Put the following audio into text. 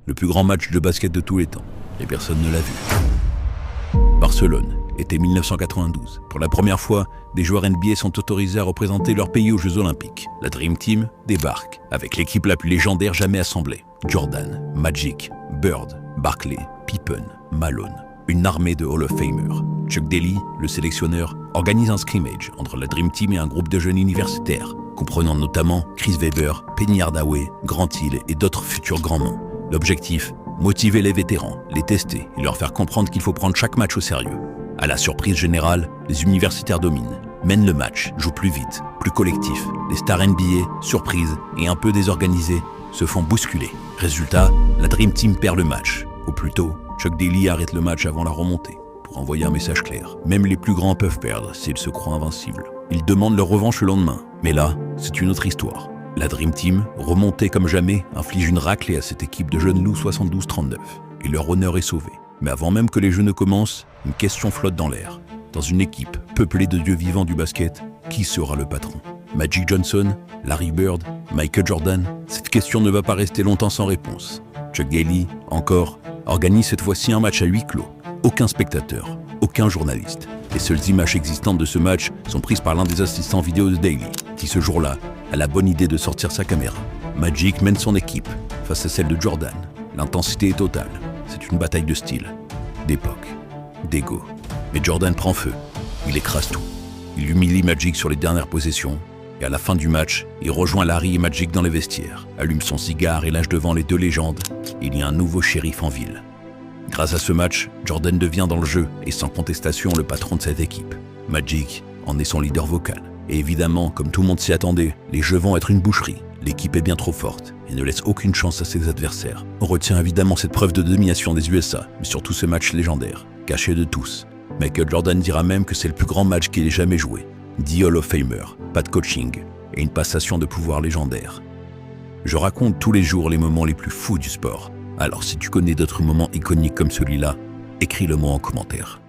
le plus grand match de basket de tous les temps, et personne ne l'a vu. Barcelone, été 1992. Pour la première fois, des joueurs NBA sont autorisés à représenter leur pays aux Jeux Olympiques. La Dream Team débarque, avec l'équipe la plus légendaire jamais assemblée. Jordan, Magic, Bird, Barkley, Pippen, Malone. Une armée de Hall of Famers. Chuck Daly, le sélectionneur, organise un scrimmage entre la Dream Team et un groupe de jeunes universitaires, comprenant notamment Chris Webber, Penny Hardaway, Grant Hill et d'autres futurs grands noms. L'objectif, motiver les vétérans, les tester et leur faire comprendre qu'il faut prendre chaque match au sérieux. À la surprise générale, les universitaires dominent, mènent le match, jouent plus vite, plus collectif. Les stars NBA, surprises et un peu désorganisées, se font bousculer. Résultat, la Dream Team perd le match. Ou plutôt, Chuck Daly arrête le match avant la remontée, pour envoyer un message clair. Même les plus grands peuvent perdre s'ils se croient invincibles. Ils demandent leur revanche le lendemain. Mais là, c'est une autre histoire. La Dream Team, remontée comme jamais, inflige une raclée à cette équipe de jeunes loups 72-39. Et leur honneur est sauvé. Mais avant même que les jeux ne commencent, une question flotte dans l'air. Dans une équipe peuplée de dieux vivants du basket, qui sera le patron? Magic Johnson, Larry Bird, Michael Jordan? Cette question ne va pas rester longtemps sans réponse. Chuck Daly, encore, organise cette fois-ci un match à huis clos. Aucun spectateur, aucun journaliste. Les seules images existantes de ce match sont prises par l'un des assistants vidéo de Daly, qui ce jour-là a la bonne idée de sortir sa caméra. Magic mène son équipe face à celle de Jordan. L'intensité est totale. C'est une bataille de style, d'époque, d'ego. Mais Jordan prend feu. Il écrase tout. Il humilie Magic sur les dernières possessions. Et à la fin du match, il rejoint Larry et Magic dans les vestiaires, allume son cigare et lâche devant les deux légendes. Il y a un nouveau shérif en ville. Grâce à ce match, Jordan devient dans le jeu et sans contestation le patron de cette équipe. Magic en est son leader vocal. Et évidemment, comme tout le monde s'y attendait, les jeux vont être une boucherie. L'équipe est bien trop forte et ne laisse aucune chance à ses adversaires. On retient évidemment cette preuve de domination des USA, mais surtout ce match légendaire, caché de tous. Michael Jordan dira même que c'est le plus grand match qu'il ait jamais joué. 10 Hall of Famer, pas de coaching et une passation de pouvoir légendaire. Je raconte tous les jours les moments les plus fous du sport. Alors si tu connais d'autres moments iconiques comme celui-là, écris-le moi en commentaire.